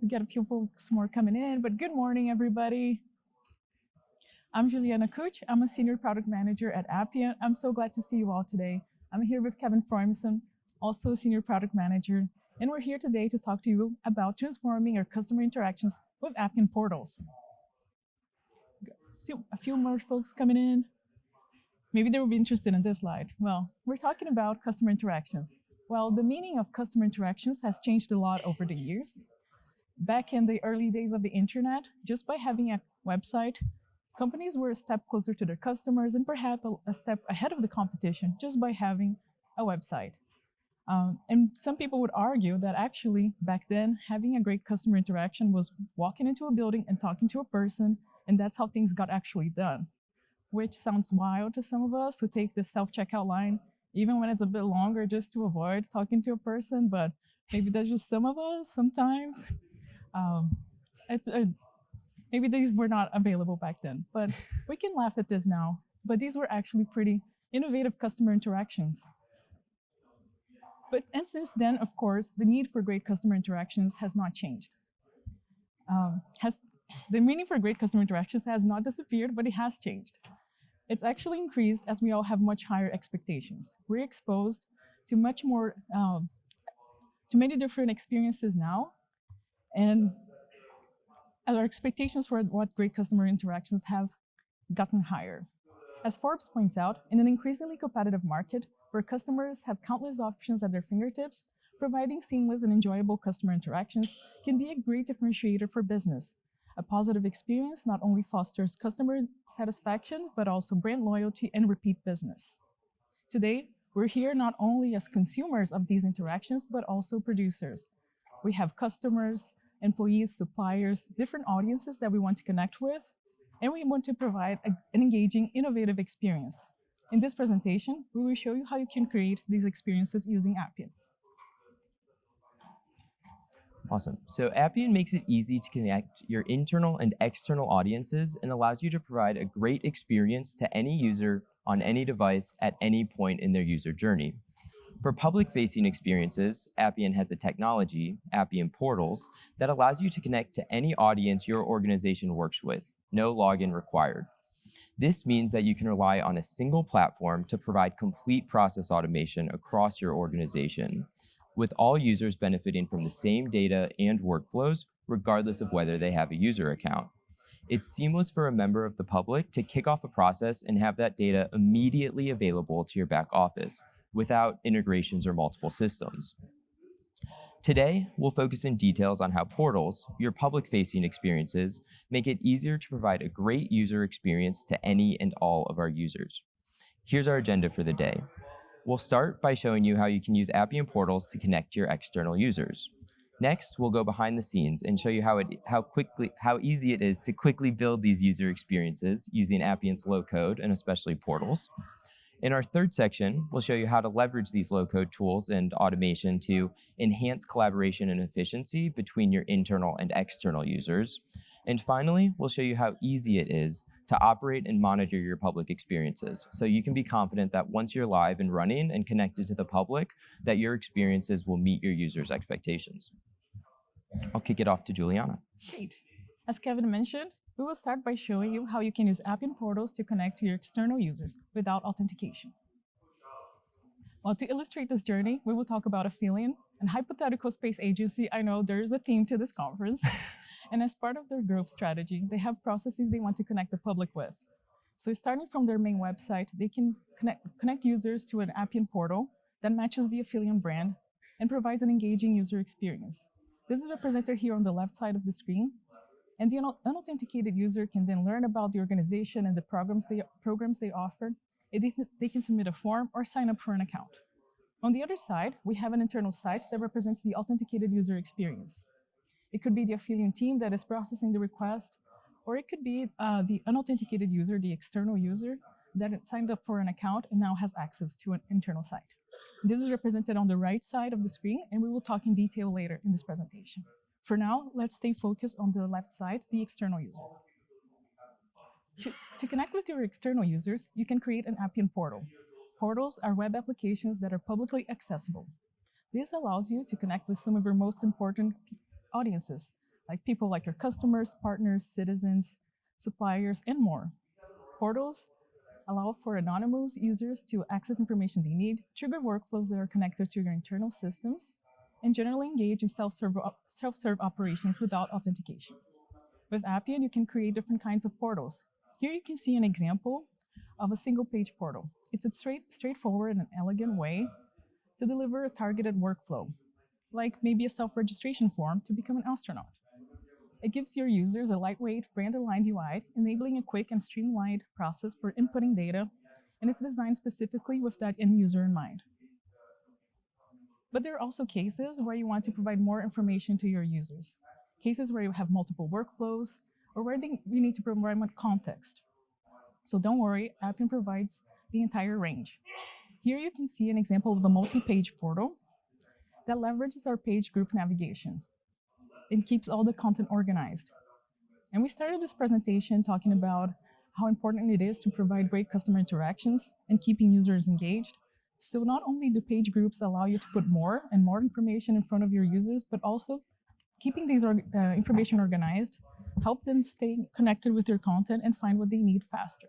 We get a few folks more coming in, but good morning, everybody. I'm Juliana Kuch. I'm a senior product manager at Appian. I'm so glad to see you all today. I'm here with Kevin Freumson, also a senior product manager, and we're here today to talk to you about transforming our customer interactions with Appian Portals. See a few more folks coming in. Maybe they will be interested in this slide. Well, we're talking about customer interactions. Well, the meaning of customer interactions has changed a lot over the years. Back in the early days of the internet, just by having a website, companies were a step closer to their customers and perhaps a step ahead of the competition just by having a website. And some people would argue that actually back then, having a great customer interaction was walking into a building and talking to a person, and that's how things got actually done, which sounds wild to some of us who take the self-checkout line, even when it's a bit longer, just to avoid talking to a person, but maybe that's just some of us sometimes. Maybe these were not available back then, but we can laugh at this now. But these were actually pretty innovative customer interactions. And since then, of course, the need for great customer interactions has not changed. The meaning for great customer interactions has not disappeared, but it has changed. It's actually increased as we all have much higher expectations. We're exposed to much more, to many different experiences now, and our expectations for what great customer interactions have gotten higher. As Forbes points out, in an increasingly competitive market where customers have countless options at their fingertips, providing seamless and enjoyable customer interactions can be a great differentiator for business. A positive experience not only fosters customer satisfaction, but also brand loyalty and repeat business. Today, we're here not only as consumers of these interactions, but also producers. We have customers, employees, suppliers, different audiences that we want to connect with, and we want to provide an engaging, innovative experience. In this presentation, we will show you how you can create these experiences using Appian. Awesome. So Appian makes it easy to connect your internal and external audiences and allows you to provide a great experience to any user on any device at any point in their user journey. For public-facing experiences, Appian has a technology, Appian Portals, that allows you to connect to any audience your organization works with, no login required. This means that you can rely on a single platform to provide complete process automation across your organization, with all users benefiting from the same data and workflows, regardless of whether they have a user account. It's seamless for a member of the public to kick off a process and have that data immediately available to your back office, without integrations or multiple systems. Today, we'll focus in details on how portals, your public-facing experiences, make it easier to provide a great user experience to any and all of our users. Here's our agenda for the day. We'll start by showing you how you can use Appian Portals to connect to your external users. Next, we'll go behind the scenes and show you how easy it is to quickly build these user experiences using Appian's low-code and especially Portals. In our third section, we'll show you how to leverage these low-code tools and automation to enhance collaboration and efficiency between your internal and external users. And finally, we'll show you how easy it is to operate and monitor your public experiences, so you can be confident that once you're live and running and connected to the public, that your experiences will meet your users' expectations. I'll kick it off to Juliana. Great. As Kevin mentioned, we will start by showing you how you can use Appian Portals to connect to your external users without authentication. Well, to illustrate this journey, we will talk about Appian, an hypothetical space agency. I know there is a theme to this conference. And as part of their growth strategy, they have processes they want to connect the public with. So starting from their main website, they can connect users to an Appian portal that matches the Appian brand and provides an engaging user experience. This is represented here on the left side of the screen. And the unauthenticated user can then learn about the organization and the programs they offer. They can submit a form or sign up for an account. On the other side, we have an internal site that represents the authenticated user experience. It could be the Appian team that is processing the request, or it could be the unauthenticated user, the external user, that signed up for an account and now has access to an internal site. This is represented on the right side of the screen, and we will talk in detail later in this presentation. For now, let's stay focused on the left side, the external user. To connect with your external users, you can create an Appian portal. Portals are web applications that are publicly accessible. This allows you to connect with some of your most important audiences, like people like your customers, partners, citizens, suppliers, and more. Portals allow for anonymous users to access information they need, trigger workflows that are connected to your internal systems, and generally engage in self-serve operations without authentication. With Appian, you can create different kinds of portals. Here you can see an example of a single page portal. It's a straightforward and elegant way to deliver a targeted workflow, like maybe a self-registration form to become an astronaut. It gives your users a lightweight, brand-aligned UI, enabling a quick and streamlined process for inputting data, and it's designed specifically with that end user in mind. But there are also cases where you want to provide more information to your users, cases where you have multiple workflows, or where you need to provide more context. So don't worry, Appian provides the entire range. Here you can see an example of a multi-page portal that leverages our page group navigation and keeps all the content organized. And we started this presentation talking about how important it is to provide great customer interactions and keeping users engaged. So not only do page groups allow you to put more and more information in front of your users, but also keeping these information organized, help them stay connected with your content and find what they need faster.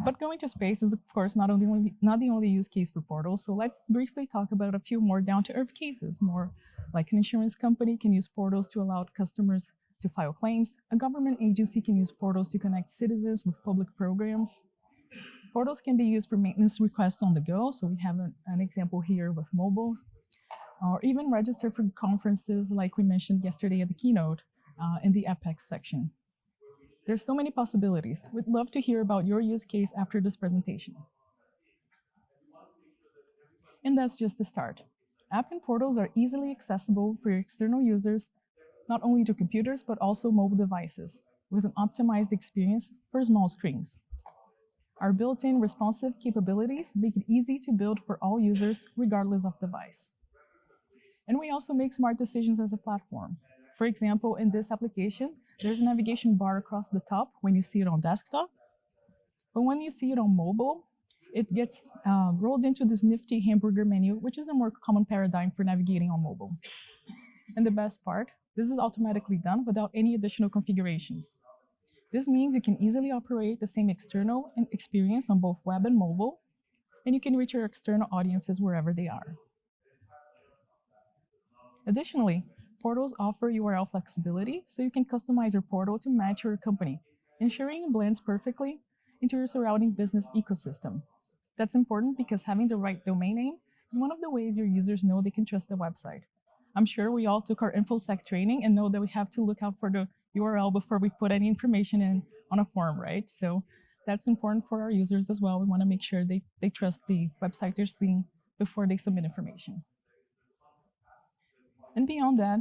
But going to space is, of course, not the only use case for portals. So let's briefly talk about a few more down-to-earth cases. More like an insurance company can use portals to allow customers to file claims. A government agency can use portals to connect citizens with public programs. Portals can be used for maintenance requests on the go. So we have an example here with mobile, or even register for conferences like we mentioned yesterday at the keynote in the Apex section. There's so many possibilities. We'd love to hear about your use case after this presentation. And that's just the start. Appian portals are easily accessible for your external users, not only to computers, but also mobile devices, with an optimized experience for small screens. Our built-in responsive capabilities make it easy to build for all users, regardless of device. And we also make smart decisions as a platform. For example, in this application, there's a navigation bar across the top when you see it on desktop. But when you see it on mobile, it gets rolled into this nifty hamburger menu, which is a more common paradigm for navigating on mobile. And the best part, this is automatically done without any additional configurations. This means you can easily operate the same external experience on both web and mobile, and you can reach your external audiences wherever they are. Additionally, portals offer URL flexibility, so you can customize your portal to match your company, ensuring it blends perfectly into your surrounding business ecosystem. That's important because having the right domain name is one of the ways your users know they can trust the website. I'm sure we all took our InfoSec training and know that we have to look out for the URL before we put any information in on a form, right? So that's important for our users as well. We want to make sure they trust the website they're seeing before they submit information. And beyond that,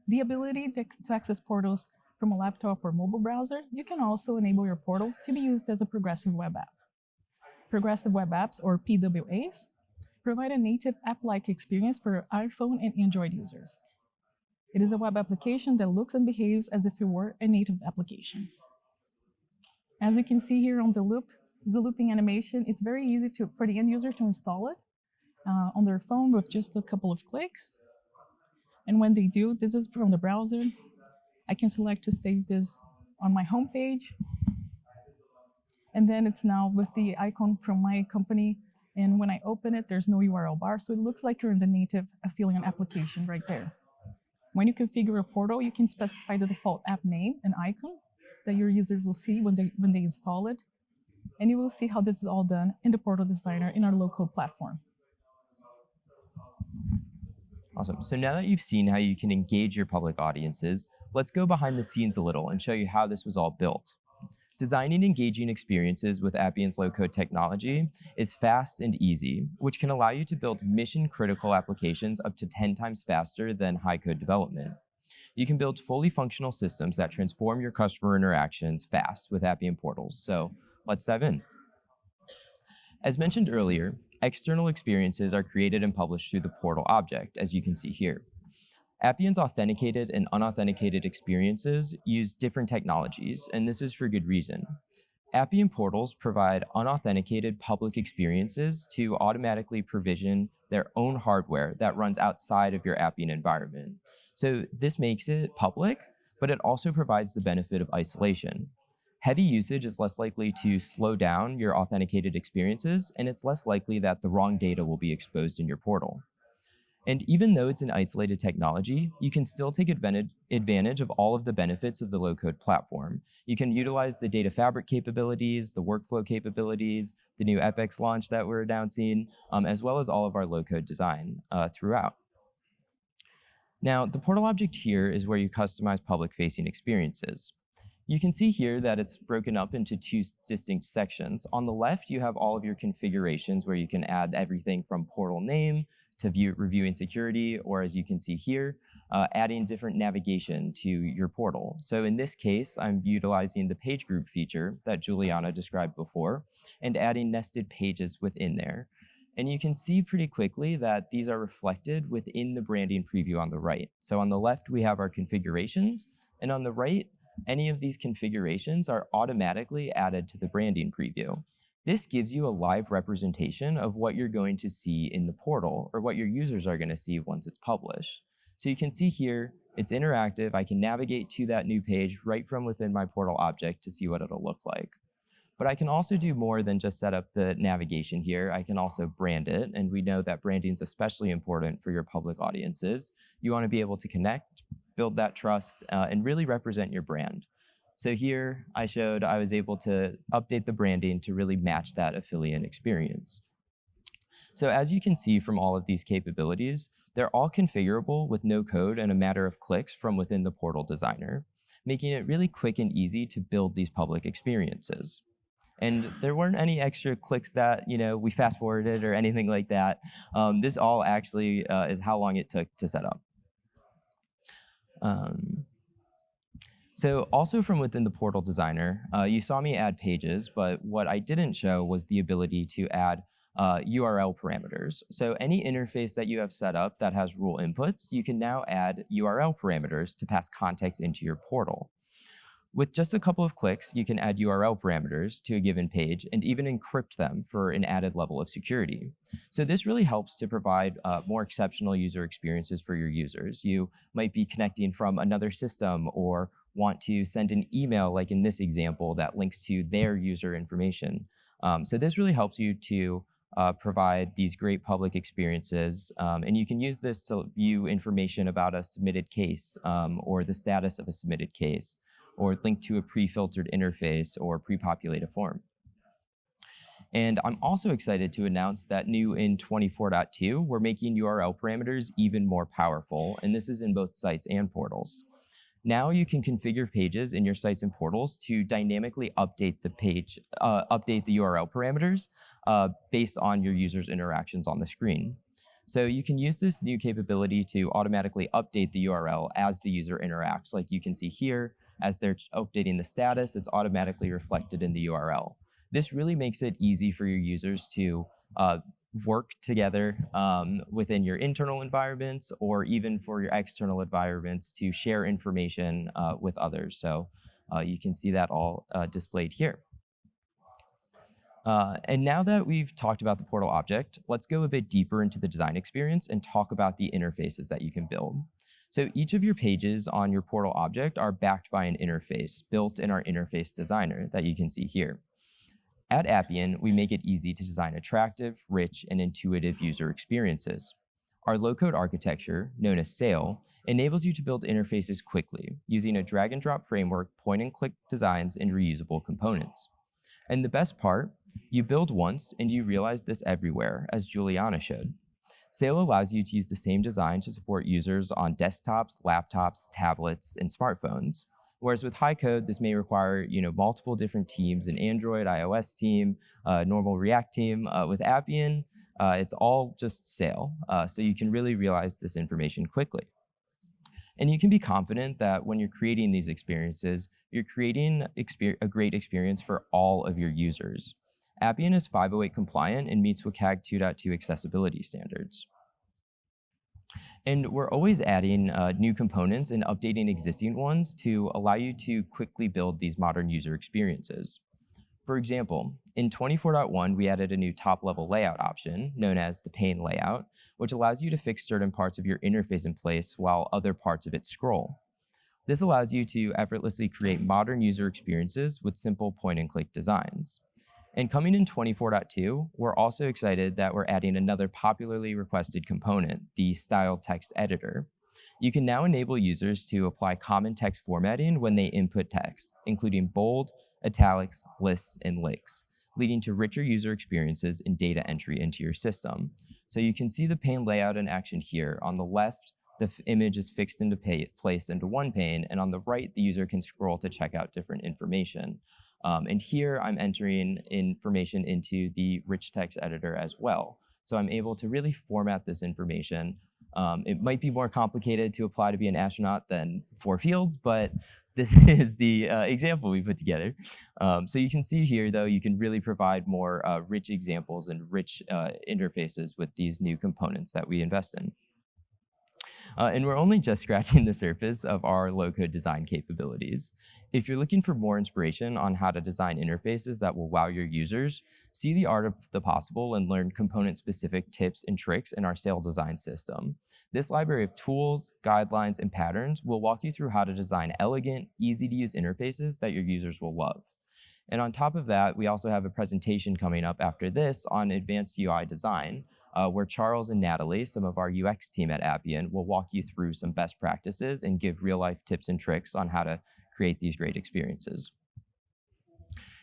the ability to access portals from a laptop or mobile browser, you can also enable your portal to be used as a progressive web app. Progressive web apps, or PWAs, provide a native app-like experience for iPhone and Android users. It is a web application that looks and behaves as if it were a native application. As you can see here on the looping animation, it's very easy for the end user to install it on their phone with just a couple of clicks. And when they do, this is from the browser. I can select to save this on my home page. And then it's now with the icon from my company. And when I open it, there's no URL bar. So it looks like you're in the native Affiliate application right there. When you configure a portal, you can specify the default app name and icon that your users will see when they install it. And you will see how this is all done in the Portal Designer in our low-code platform. Awesome. So now that you've seen how you can engage your public audiences, let's go behind the scenes a little and show you how this was all built. Designing engaging experiences with Appian's low-code technology is fast and easy, which can allow you to build mission-critical applications up to 10 times faster than high-code development. You can build fully functional systems that transform your customer interactions fast with Appian Portals. So let's dive in. As mentioned earlier, external experiences are created and published through the portal object, as you can see here. Appian's authenticated and unauthenticated experiences use different technologies, and this is for good reason. Appian Portals provide unauthenticated public experiences to automatically provision their own hardware that runs outside of your Appian environment. So this makes it public, but it also provides the benefit of isolation. Heavy usage is less likely to slow down your authenticated experiences, and it's less likely that the wrong data will be exposed in your portal. And even though it's an isolated technology, you can still take advantage of all of the benefits of the low-code platform. You can utilize the data fabric capabilities, the workflow capabilities, the new Epics launch that we're announcing, as well as all of our low-code design throughout. Now, the portal object here is where you customize public-facing experiences. You can see here that it's broken up into two distinct sections. On the left, you have all of your configurations where you can add everything from portal name to reviewing security, or as you can see here, adding different navigation to your portal. So in this case, I'm utilizing the page group feature that Juliana described before and adding nested pages within there. And you can see pretty quickly that these are reflected within the branding preview on the right. So on the left, we have our configurations, and on the right, any of these configurations are automatically added to the branding preview. This gives you a live representation of what you're going to see in the portal, or what your users are going to see once it's published. So you can see here, it's interactive. I can navigate to that new page right from within my portal object to see what it'll look like. But I can also do more than just set up the navigation here. I can also brand it, and we know that branding is especially important for your public audiences. You want to be able to connect, build that trust, and really represent your brand. So here I showed I was able to update the branding to really match that affiliate experience. So as you can see from all of these capabilities, they're all configurable with no code and a matter of clicks from within the portal designer, making it really quick and easy to build these public experiences. And there weren't any extra clicks that we fast forwarded or anything like that. This all actually is how long it took to set up. So also from within the portal designer, you saw me add pages, but what I didn't show was the ability to add URL parameters. So any interface that you have set up that has rule inputs, you can now add URL parameters to pass context into your portal. With just a couple of clicks, you can add URL parameters to a given page and even encrypt them for an added level of security. So this really helps to provide more exceptional user experiences for your users. You might be connecting from another system or want to send an email, like in this example, that links to their user information. So this really helps you to provide these great public experiences. And you can use this to view information about a submitted case or the status of a submitted case, or link to a pre-filtered interface or pre-populate a form. And I'm also excited to announce that new in 24.2, we're making URL parameters even more powerful, and this is in both sites and portals. Now you can configure pages in your sites and portals to dynamically update the URL parameters based on your users' interactions on the screen. So you can use this new capability to automatically update the URL as the user interacts. Like you can see here, as they're updating the status, it's automatically reflected in the URL. This really makes it easy for your users to work together within your internal environments, or even for your external environments to share information with others. So you can see that all displayed here. And now that we've talked about the portal object, let's go a bit deeper into the design experience and talk about the interfaces that you can build. So each of your pages on your portal object are backed by an interface built in our interface designer that you can see here. At Appian, we make it easy to design attractive, rich, and intuitive user experiences. Our low-code architecture, known as Sail, enables you to build interfaces quickly using a drag-and-drop framework, point-and-click designs, and reusable components. And the best part, you build once and you realize this everywhere, as Juliana showed. Sail allows you to use the same design to support users on desktops, laptops, tablets, and smartphones. Whereas with high code, this may require multiple different teams, an Android, iOS team, normal React team. With Appian, it's all just Sail, so you can really realize this information quickly. And you can be confident that when you're creating these experiences, you're creating a great experience for all of your users. Appian is 508 compliant and meets WCAG 2.2 accessibility standards. And we're always adding new components and updating existing ones to allow you to quickly build these modern user experiences. For example, In 24.1, we added a new top-level layout option known as the pane layout, which allows you to fix certain parts of your interface in place while other parts of it scroll. This allows you to effortlessly create modern user experiences with simple point-and-click designs. And coming in 24.2, we're also excited that we're adding another popularly requested component, the style text editor. You can now enable users to apply common text formatting when they input text, including bold, italics, lists, and licks, leading to richer user experiences and data entry into your system. So you can see the pane layout in action here. On the left, the image is fixed into place into one pane, and on the right, the user can scroll to check out different information. And here I'm entering information into the rich text editor as well. So I'm able to really format this information. It might be more complicated to apply to be an astronaut than 4 fields, but this is the example we put together. So you can see here, though, you can really provide more rich examples and rich interfaces with these new components that we invest in. And we're only just scratching the surface of our low-code design capabilities. If you're looking for more inspiration on how to design interfaces that will wow your users, see the art of the possible and learn component-specific tips and tricks in our sail design system. This library of tools, guidelines, and patterns will walk you through how to design elegant, easy-to-use interfaces that your users will love. And on top of that, we also have a presentation coming up after this on advanced UI design, where Charles and Natalie, some of our UX team at Appian, will walk you through some best practices and give real-life tips and tricks on how to create these great experiences.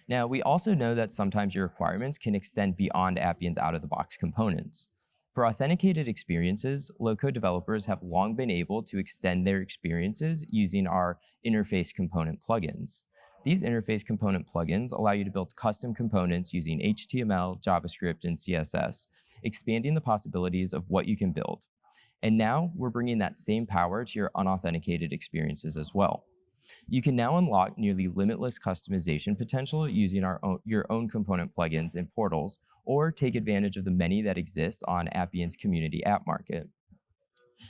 Now, we also know that sometimes your requirements can extend beyond Appian's out-of-the-box components. For authenticated experiences, low-code developers have long been able to extend their experiences using our interface component plugins. These interface component plugins allow you to build custom components using HTML, JavaScript, and CSS, expanding the possibilities of what you can build. And now we're bringing that same power to your unauthenticated experiences as well. You can now unlock nearly limitless customization potential using your own component plugins and portals, or take advantage of the many that exist on Appian's community app market.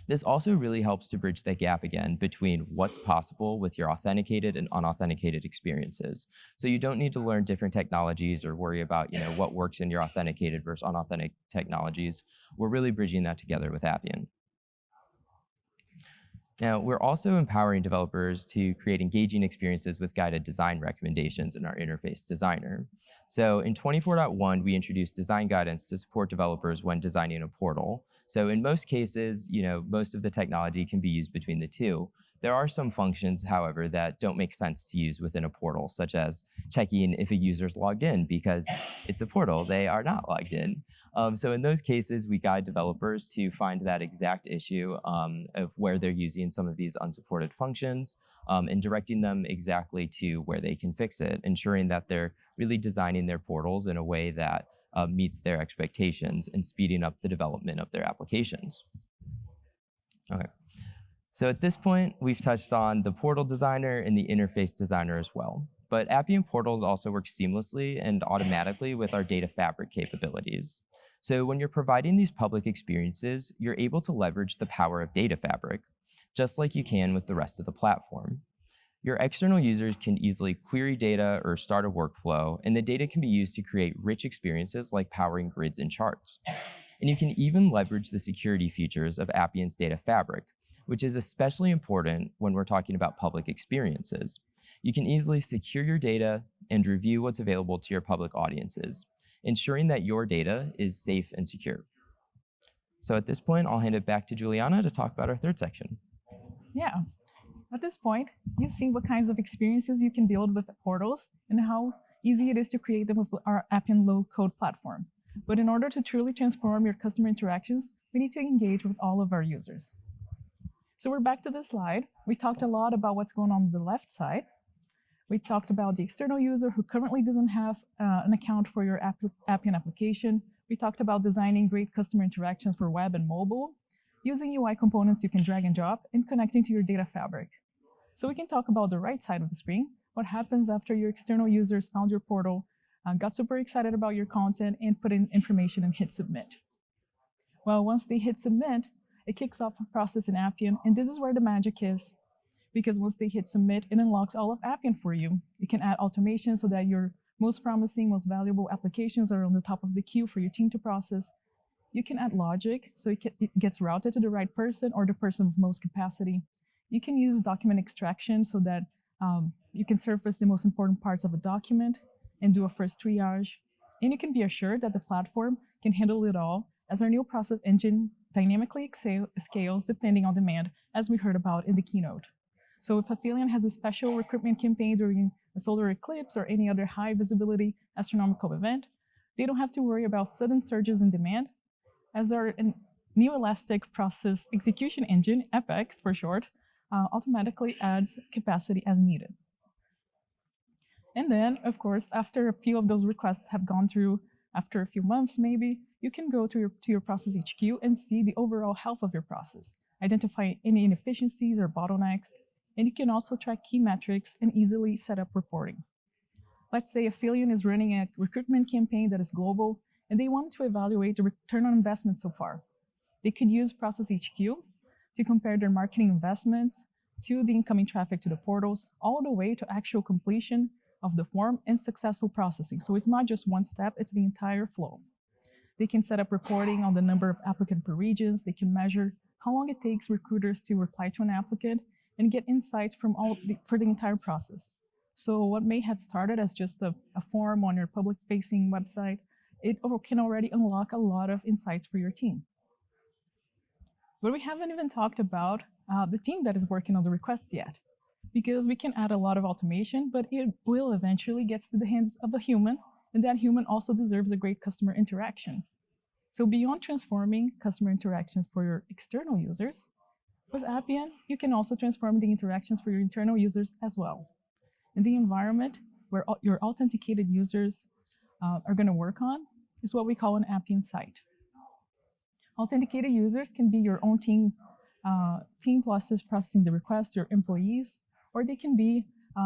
This also really helps to bridge the gap again between what's possible with your authenticated and unauthenticated experiences. So you don't need to learn different technologies or worry about what works in your authenticated versus unauthentic technologies. We're really bridging that together with Appian. Now, we're also empowering developers to create engaging experiences with guided design recommendations in our interface designer. So in 24.1, we introduced design guidance to support developers when designing a portal. So in most cases, most of the technology can be used between the two. There are some functions, however, that don't make sense to use within a portal, such as checking if a user's logged in because it's a portal, they are not logged in. So in those cases, we guide developers to find that exact issue of where they're using some of these unsupported functions and directing them exactly to where they can fix it, ensuring that they're really designing their portals in a way that meets their expectations and speeding up the development of their applications. Okay. So at this point, we've touched on the portal designer and the interface designer as well. But Appian Portals also work seamlessly and automatically with our data fabric capabilities. So when you're providing these public experiences, you're able to leverage the power of data fabric, just like you can with the rest of the platform. Your external users can easily query data or start a workflow, and the data can be used to create rich experiences like powering grids and charts. And you can even leverage the security features of Appian's data fabric, which is especially important when we're talking about public experiences. You can easily secure your data and review what's available to your public audiences, ensuring that your data is safe and secure. So at this point, I'll hand it back to Juliana to talk about our third section. Yeah. At this point, you've seen what kinds of experiences you can build with portals and how easy it is to create them with our Appian low-code platform. But in order to truly transform your customer interactions, we need to engage with all of our users. So we're back to this slide. We talked a lot about what's going on the left side. We talked about the external user who currently doesn't have an account for your Appian application. We talked about designing great customer interactions for web and mobile, using UI components you can drag and drop, and connecting to your data fabric. So we can talk about the right side of the screen, what happens after your external users found your portal, got super excited about your content, and put in information and hit submit. Well, once they hit submit, it kicks off a process in Appian, and this is where the magic is. Because once they hit submit, it unlocks all of Appian for you. You can add automation so that your Most promising, most valuable applications are on the top of the queue for your team to process. You can add logic, so it gets routed to the right person or the person with most capacity. You can use document extraction so that you can surface the most important parts of a document and do a first triage. And you can be assured that the platform can handle it all, as our new process engine dynamically scales depending on demand, as we heard about in the keynote. So if Appian has a special recruitment campaign during a solar eclipse or any other high visibility astronomical event, they don't have to worry about sudden surges in demand, as our new elastic process execution engine, EPEX for short, automatically adds capacity as needed. And then, of course, after a few of those requests have gone through, after a few months maybe, you can go to your process HQ and see the overall health of your process, identify any inefficiencies or bottlenecks, and you can also track key metrics and easily set up reporting. Let's say Appian is running a recruitment campaign that is global, and they want to evaluate the return on investment so far. They could use Process HQ to compare their marketing investments to the incoming traffic to the portals, all the way to actual completion of the form and successful processing. So it's not just one step, it's the entire flow. They can set up reporting on the number of applicants per regions. They can measure how long it takes recruiters to reply to an applicant and get insights for the entire process. So what may have started as just a form on your public-facing website, it can already unlock a lot of insights for your team. But we haven't even talked about the team that is working on the requests yet, because we can add a lot of automation, but it will eventually get to the hands of a human, and that human also deserves a great customer interaction. So beyond transforming customer interactions for your external users, with Appian, you can also transform the interactions for your internal users as well. And the environment where your authenticated users are going to work on is what we call an Appian site. Authenticated users can be your own team processing the requests, your employees, or they can be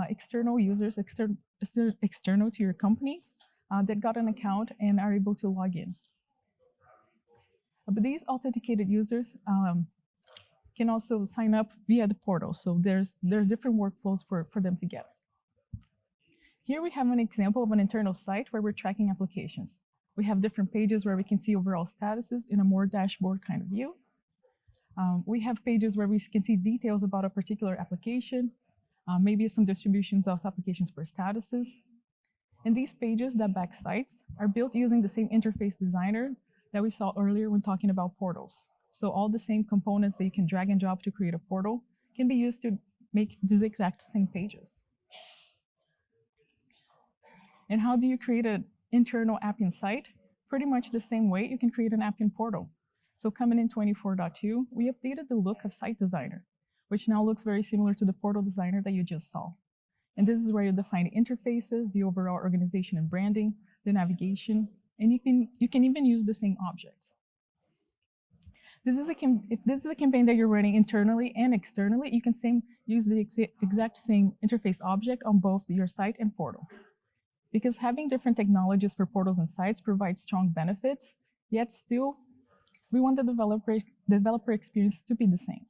external users, external to your company that got an account and are able to log in. But these authenticated users can also sign up via the portal. So there's different workflows for them to get. Here we have an example of an internal site where we're tracking applications. We have different pages where we can see overall statuses in a more dashboard kind of view. We have pages where we can see details about a particular application, maybe some distributions of applications per statuses. And these pages that back sites are built using the same interface designer that we saw earlier when talking about portals. So all the same components that you can drag and drop to create a portal can be used to make these exact same pages. And how do you create an internal Appian site? Pretty much the same way you can create an Appian portal. So coming in 24.2, we updated the look of Site Designer, which now looks very similar to the portal designer that you just saw. And this is where you define the interfaces, the overall organization and branding, the navigation, and you can even use the same objects. If this is a campaign that you're running internally and externally, you can use the exact same interface object on both your site and portal. Because having different technologies for portals and sites provides strong benefits, yet still, we want the developer experience to be the same.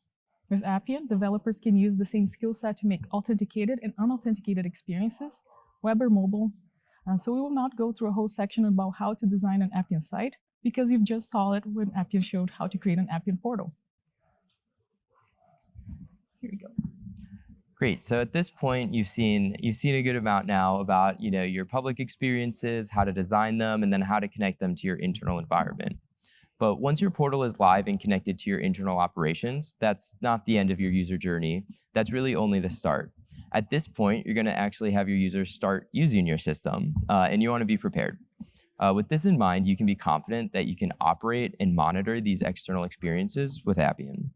With Appian, developers can use the same skill set to make authenticated and unauthenticated experiences, web or mobile. So we will not go through a whole section about how to design an Appian site, because you've just saw it when Appian showed how to create an Appian portal. Here we go. Great. So at this point, you've seen a good amount now about your public experiences, how to design them, and then how to connect them to your internal environment. But once your portal is live and connected to your internal operations, that's not the end of your user journey. That's really only the start. At this point, you're going to actually have your users start using your system, and you want to be prepared. With this in mind, you can be confident that you can operate and monitor these external experiences with Appian.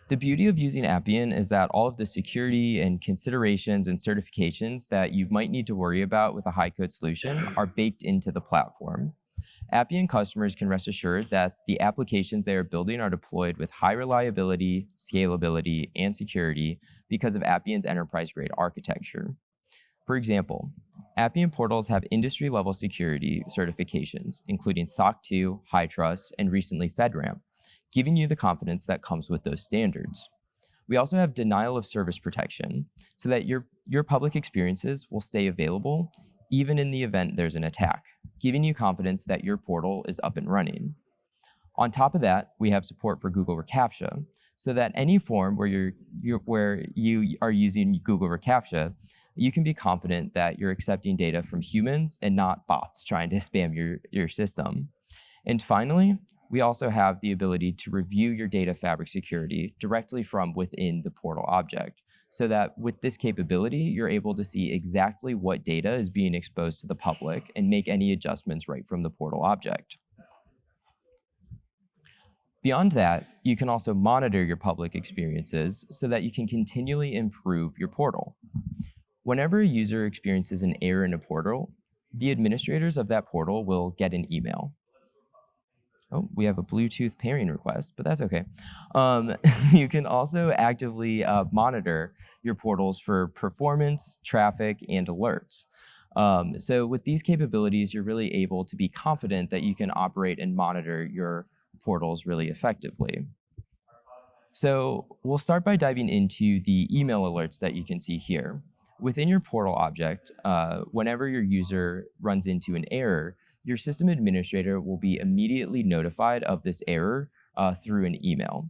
The beauty of using Appian is that all of the security and considerations and certifications that you might need to worry about with a high-code solution are baked into the platform. Appian customers can rest assured that the applications they are building are deployed with high reliability, scalability, and security because of Appian's enterprise-grade architecture. For example, Appian Portals have industry-level security certifications, including SOC 2, HITRUST, and recently FedRAMP, giving you the confidence that comes with those standards. We also have denial of service protection so that your public experiences will stay available even in the event there's an attack, giving you confidence that your portal is up and running. On top of that, we have support for Google reCAPTCHA, so that any form where you are using Google reCAPTCHA, you can be confident that you're accepting data from humans and not bots trying to spam your system. And finally, we also have the ability to review your data fabric security directly from within the portal object, so that with this capability, you're able to see exactly what data is being exposed to the public and make any adjustments right from the portal object. Beyond that, you can also monitor your public experiences so that you can continually improve your portal. Whenever a user experiences an error in a portal, the administrators of that portal will get an email. Oh, we have a Bluetooth pairing request, but that's okay. You can also actively monitor your portals for performance, traffic, and alerts. So with these capabilities, you're really able to be confident that you can operate and monitor your portals really effectively. So we'll start by diving into the email alerts that you can see here. Within your portal object, whenever your user runs into an error, your system administrator will be immediately notified of this error through an email.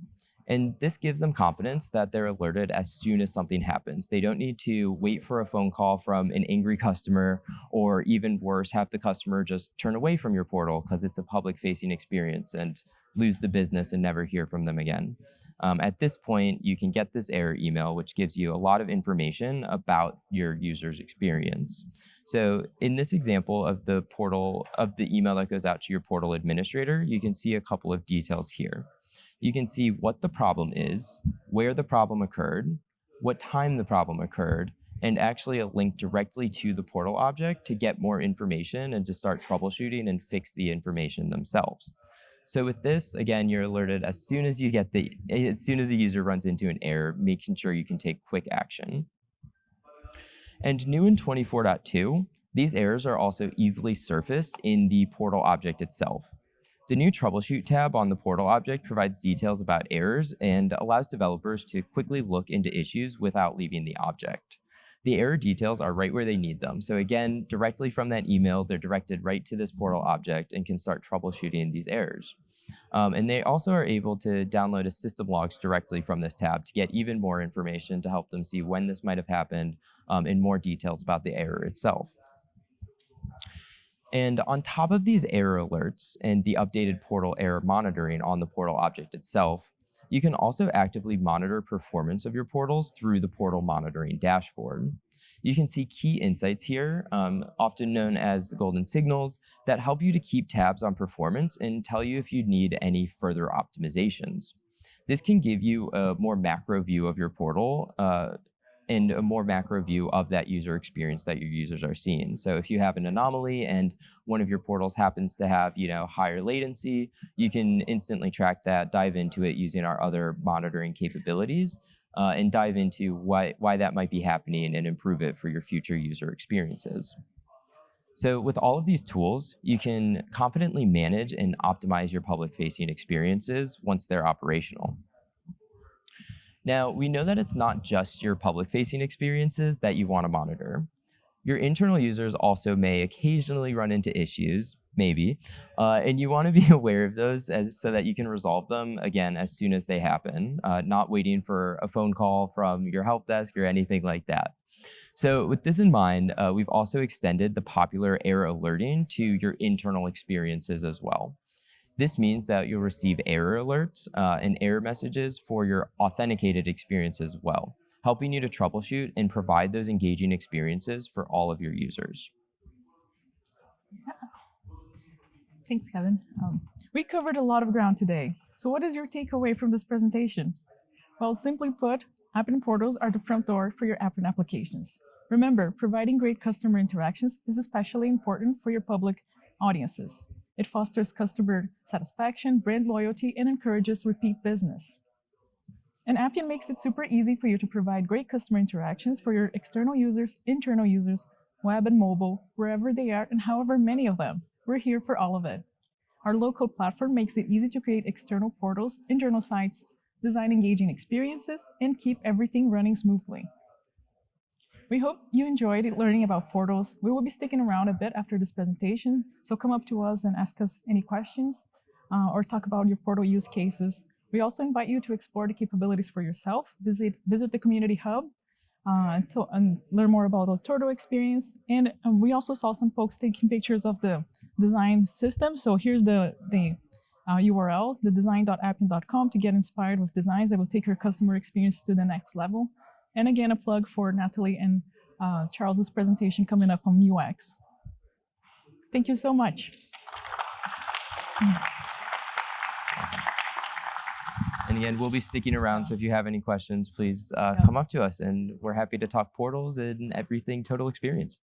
And this gives them confidence that they're alerted as soon as something happens. They don't need to wait for a phone call from an angry customer, or even worse, have the customer just turn away from your portal because it's a public-facing experience and lose the business and never hear from them again. At this point, you can get this error email, which gives you a lot of information about your user's experience. So in this example of the email that goes out to your portal administrator, you can see a couple of details here. You can see what the problem is, where the problem occurred, what time the problem occurred, and actually a link directly to the portal object to get more information and to start troubleshooting and fix the information themselves. So with this, again, you're alerted as soon as a user runs into an error, making sure you can take quick action. And new in 24.2, these errors are also easily surfaced in the portal object itself. The new Troubleshoot tab on the portal object provides details about errors and allows developers to quickly look into issues without leaving the object. The error details are right where they need them. So again, directly from that email, they're directed right to this portal object and can start troubleshooting these errors. And they also are able to download a system logs directly from this tab to get even more information to help them see when this might have happened and more details about the error itself. And on top of these error alerts and the updated portal error monitoring on the portal object itself, you can also actively monitor performance of your portals through the portal monitoring dashboard. You can see key insights here, often known as the golden signals, that help you to keep tabs on performance and tell you if you need any further optimizations. This can give you a more macro view of your portal and a more macro view of that user experience that your users are seeing. So if you have an anomaly and one of your portals happens to have, higher latency, you can instantly track that, dive into it using our other monitoring capabilities, and dive into why that might be happening and improve it for your future user experiences. So with all of these tools, you can confidently manage and optimize your public-facing experiences once they're operational. Now, we know that it's not just your public-facing experiences that you want to monitor. Your internal users also may occasionally run into issues, maybe, and you want to be aware of those so that you can resolve them, again, as soon as they happen, not waiting for a phone call from your help desk or anything like that. So with this in mind, we've also extended the popular error alerting to your internal experiences as well. This means that you'll receive error alerts and error messages for your authenticated experience as well, helping you to troubleshoot and provide those engaging experiences for all of your users. Yeah. Thanks, Kevin. We covered a lot of ground today. So what is your takeaway from this presentation? Well, simply put, Appian Portals are the front door for your Appian applications. Remember, providing great customer interactions is especially important for your public audiences. It fosters customer satisfaction, brand loyalty, and encourages repeat business. And Appian makes it super easy for you to provide great customer interactions for your external users, internal users, web and mobile, wherever they are and however many of them. We're here for all of it. Our low-code platform makes it easy to create external portals, internal sites, design engaging experiences, and keep everything running smoothly. We hope you enjoyed learning about portals. We will be sticking around a bit after this presentation, so come up to us and ask us any questions or talk about your portal use cases. We also invite you to explore the capabilities for yourself, visit the community hub, and learn more about the turtle experience. And we also saw some folks taking pictures of the design system. So here's the URL, the design.appian.com, to get inspired with designs that will take your customer experience to the next level. And again, a plug for Natalie and Charles's presentation coming up on UX. Thank you so much. And again, we'll be sticking around, so if you have any questions, please come up to us, and we're happy to talk portals and everything total experience.